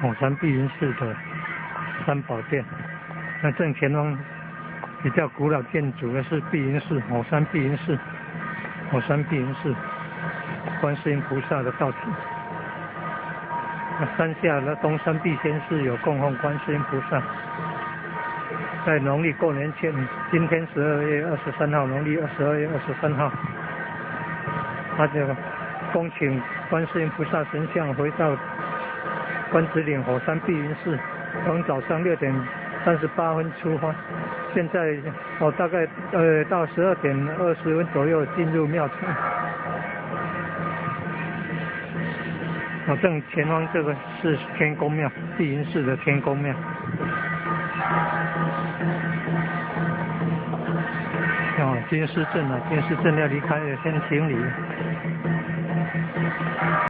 火山碧云寺的三宝殿。那正前方比较古老建筑的是碧云寺，火山碧云寺，火山碧云寺，观世音菩萨的道场。那山下的东山碧仙寺有供奉观世音菩萨。在农历过年前，今天12月23号，农历22月23号，他就恭请观世音菩萨神像回到关子岭火山碧云寺，从早上6点38分出发，现在大概到12点20分左右进入庙场。正前方这个是天公庙，碧云寺的天公庙。金狮镇啊，金狮镇要离开了，先行礼。